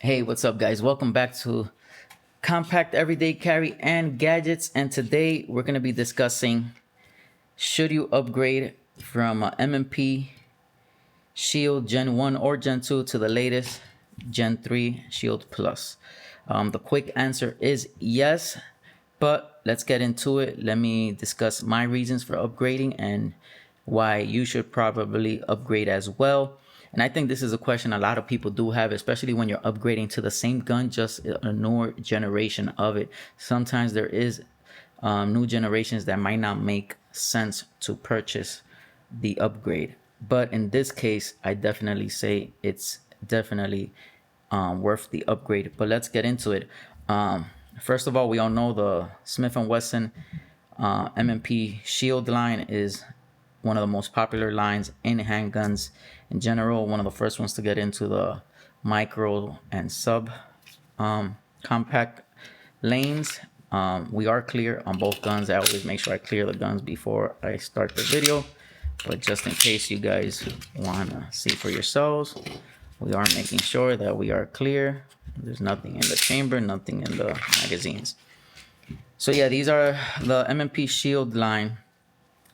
Hey, what's up, guys? Welcome back to Compact Everyday Carry and Gadgets. And today we're going to be discussing should you upgrade from M&P Shield Gen 1 or Gen 2 to the latest Gen 3 Shield Plus. The quick answer is yes, but let's get into it. Let me discuss my reasons for upgrading and why you should probably upgrade as well. And I think this is a question a lot of people do have, especially when you're upgrading to the same gun, just a newer generation of it. Sometimes there is new generations that might not make sense to purchase the upgrade. But in this case, I definitely say it's definitely worth the upgrade. But let's get into it. First of all, we all know the Smith & Wesson M&P Shield line is one of the most popular lines in handguns in general. One of the first ones to get into the micro and sub compact lanes. We are clear on both guns. I always make sure I clear the guns before I start the video, but just in case you guys want to see for yourselves, we are making sure that we are clear. There's nothing in the chamber, nothing in the magazines. So yeah, these are the M&P Shield line.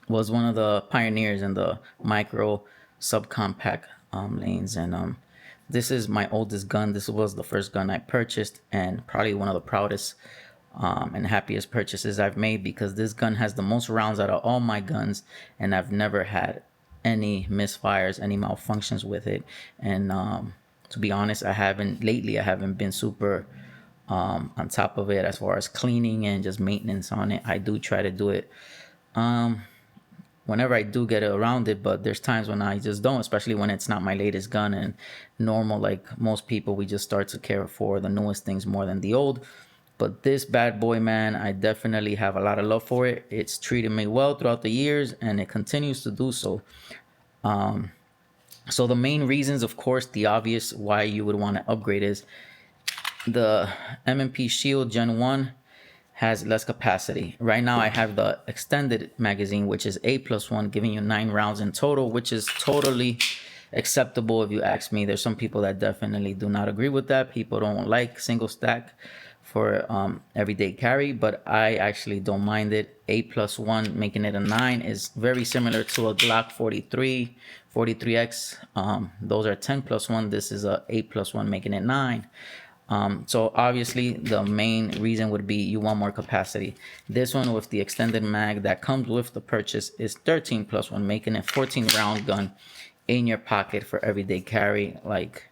Was one of the pioneers in the micro subcompact lanes, and this is my oldest gun. This was the first gun I purchased, and probably one of the proudest and happiest purchases I've made, because this gun has the most rounds out of all my guns, and I've never had any misfires, any malfunctions with it. And to be honest, I haven't been super on top of it as far as cleaning and just maintenance on it. I do try to do it whenever I do get around it, but there's times when I just don't, especially when it's not my latest gun. And normal, like most people, we just start to care for the newest things more than the old. But this bad boy, man, I definitely have a lot of love for it. It's treated me well throughout the years, and it continues to do so. So the main reasons, of course, the obvious why you would want to upgrade is the M&P Shield Gen 1 has less capacity. Right now I have the extended magazine, which is A+1, giving you 9 rounds in total, which is totally acceptable if you ask me. There's some people that definitely do not agree with that. People don't like single stack for everyday carry, but I actually don't mind it. A+1 making it a 9 is very similar to a Glock 43, 43X. Those are 10+1. This is a A+1 making it 9. So obviously the main reason would be you want more capacity. This one with the extended mag that comes with the purchase is 13+1, making it 14 round gun in your pocket for everyday carry. Like,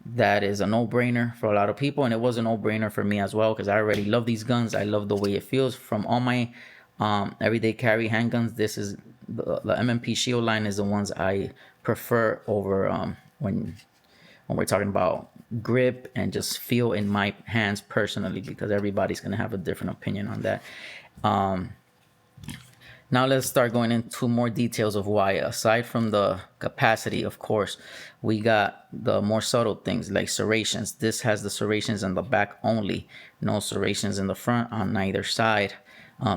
that is a no-brainer for a lot of people, and it was a no-brainer for me as well, because I already love these guns. I love the way it feels. From all my everyday carry handguns, this is the M&P Shield line is the ones I prefer over when we're talking about grip and just feel in my hands personally, because everybody's going to have a different opinion on that. Now let's start going into more details of why. Aside from the capacity, of course, we got the more subtle things like serrations. This has the serrations in the back only, no serrations in the front on neither side.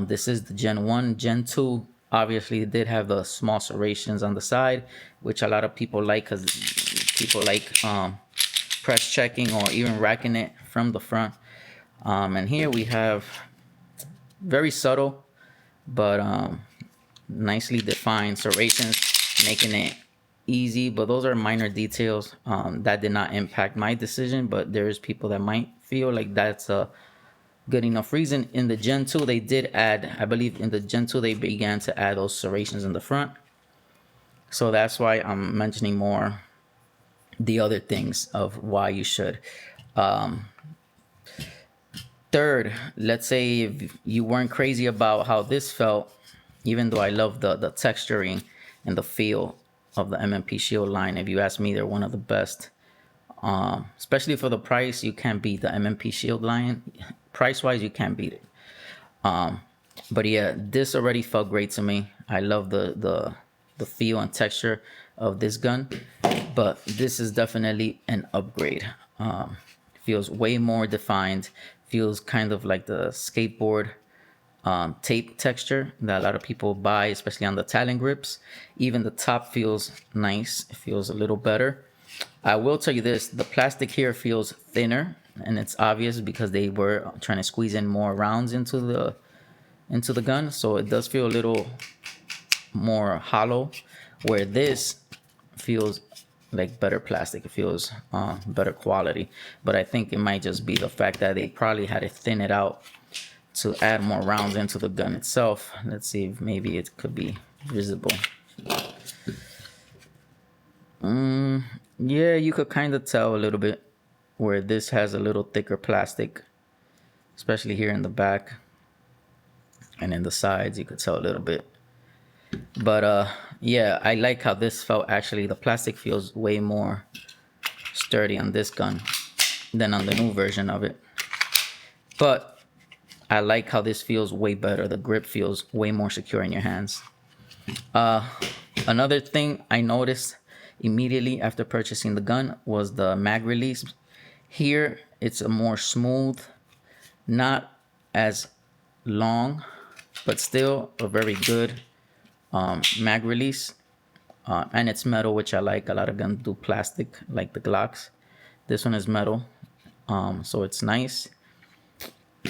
This is the Gen 1. Gen 2 obviously did have the small serrations on the side, which a lot of people like, because people like press checking or even racking it from the front. And here we have very subtle but nicely defined serrations, making it easy. But those are minor details that did not impact my decision, but there's people that might feel like that's a good enough reason. In the Gen 2 they did add, I believe in the Gen 2 they began to add those serrations in the front, so that's why I'm mentioning more the other things of why you should. Third, let's say if you weren't crazy about how this felt, even though I love the texturing and the feel of the M&P Shield line, if you ask me, they're one of the best. Especially for the price, you can't beat the M&P Shield line. Price-wise, you can't beat it. But yeah, this already felt great to me. I love the feel and texture of this gun, but this is definitely an upgrade. Feels way more defined. Feels kind of like the skateboard tape texture that a lot of people buy, especially on the Talon grips. Even the top feels nice. It feels a little better. I will tell you this, the plastic here feels thinner, and it's obvious because they were trying to squeeze in more rounds into the gun, so it does feel a little more hollow, where this feels like better plastic. It feels better quality, but I think it might just be the fact that they probably had to thin it out to add more rounds into the gun itself. Let's see if maybe it could be visible. Yeah, you could kind of tell a little bit where this has a little thicker plastic, especially here in the back and in the sides. You could tell a little bit. But yeah, I like how this felt. Actually, the plastic feels way more sturdy on this gun than on the new version of it. But I like how this feels way better. The grip feels way more secure in your hands. Another thing I noticed immediately after purchasing the gun was the mag release. Here, it's a more smooth, not as long, but still a very good mag release. And it's metal, which I like. A lot of guns do plastic, like the Glocks. This one is metal, so it's nice.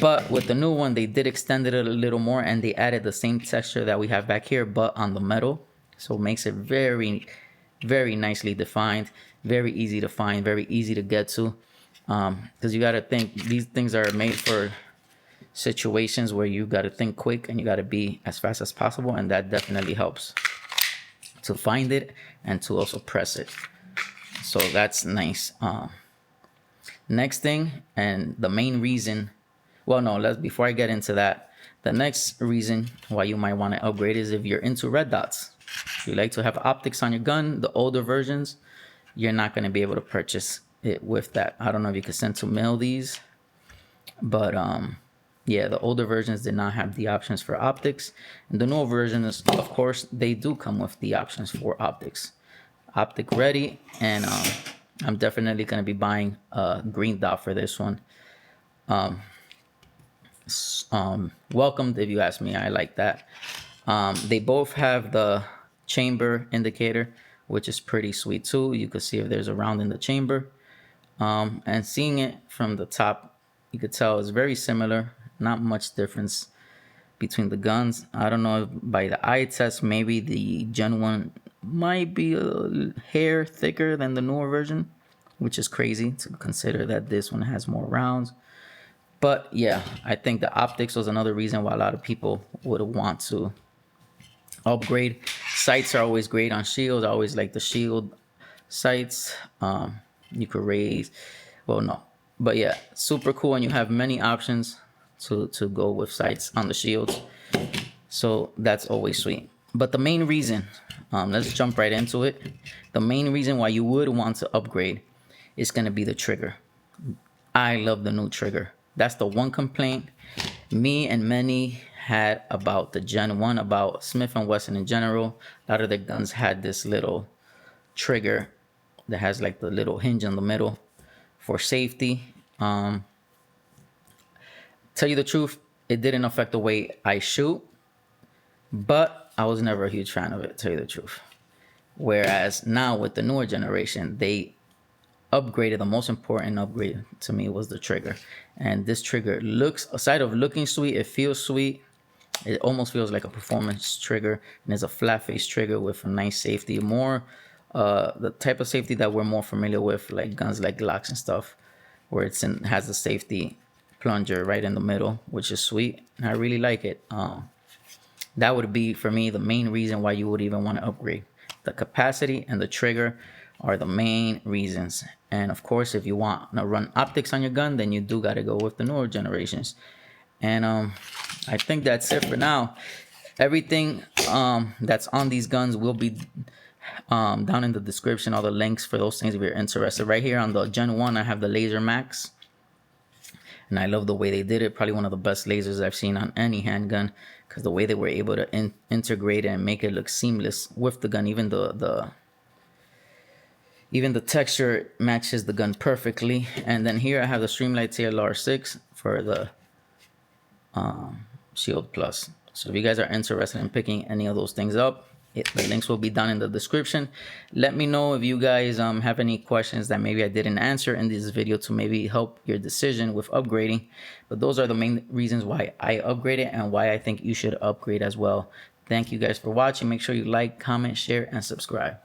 But with the new one, they did extend it a little more, and they added the same texture that we have back here, but on the metal. So it makes it very, very nicely defined, very easy to find, very easy to get to. Because you got to think, these things are made for situations where you got to think quick and you got to be as fast as possible, and that definitely helps to find it and to also press it. So that's nice. Next thing, and the main reason, well, no, before I get into that, the next reason why you might want to upgrade is if you're into red dots. If you like to have optics on your gun, the older versions, you're not going to be able to purchase it with that. I don't know if you could send to mail these, but yeah, the older versions did not have the options for optics. And the newer versions, of course, they do come with the options for optics. Optic ready, and I'm definitely going to be buying a green dot for this one. Welcomed, if you ask me. I like that. They both have the chamber indicator, which is pretty sweet too. You can see if there's a round in the chamber. And seeing it from the top, you could tell it's very similar. Not much difference between the guns. I don't know if by the eye test, maybe the Gen 1 might be a hair thicker than the newer version, which is crazy to consider that this one has more rounds. But yeah, I think the optics was another reason why a lot of people would want to upgrade. Sights are always great on shields. I always like the shield sights. You could raise, well, no, but yeah, super cool. And you have many options to go with sights on the shields. So that's always sweet. But the main reason, let's jump right into it. The main reason why you would want to upgrade is going to be the trigger. I love the new trigger. That's the one complaint me and many had about the Gen 1, about Smith & Wesson in general. A lot of the guns had this little trigger that has like the little hinge in the middle for safety. Tell you the truth, it didn't affect the way I shoot, but I was never a huge fan of it, tell you the truth. Whereas now with the newer generation, they upgraded. The most important upgrade to me was the trigger. And this trigger looks, aside of looking sweet, it feels sweet. It almost feels like a performance trigger, and it's a flat face trigger with a nice safety. More the type of safety that we're more familiar with, like guns like Glocks and stuff, where has the safety plunger right in the middle, which is sweet, and I really like it. That would be for me the main reason why you would even want to upgrade. The capacity and the trigger are the main reasons. And of course, if you want to run optics on your gun, then you do got to go with the newer generations. And I think that's it for now. Everything that's on these guns will be down in the description, all the links for those things if you're interested. Right here on the Gen 1, I have the Laser Max, and I love the way they did it. Probably one of the best lasers I've seen on any handgun, because the way they were able to integrate it and make it look seamless with the gun. Even the texture matches the gun perfectly. And then here I have the Streamlight TLR6 for the Shield Plus. So if you guys are interested in picking any of those things up, The links will be down in the description. Let me know if you guys have any questions that maybe I didn't answer in this video to maybe help your decision with upgrading. But those are the main reasons why I upgraded and why I think you should upgrade as well. Thank you guys for watching. Make sure you like, comment, share, and subscribe.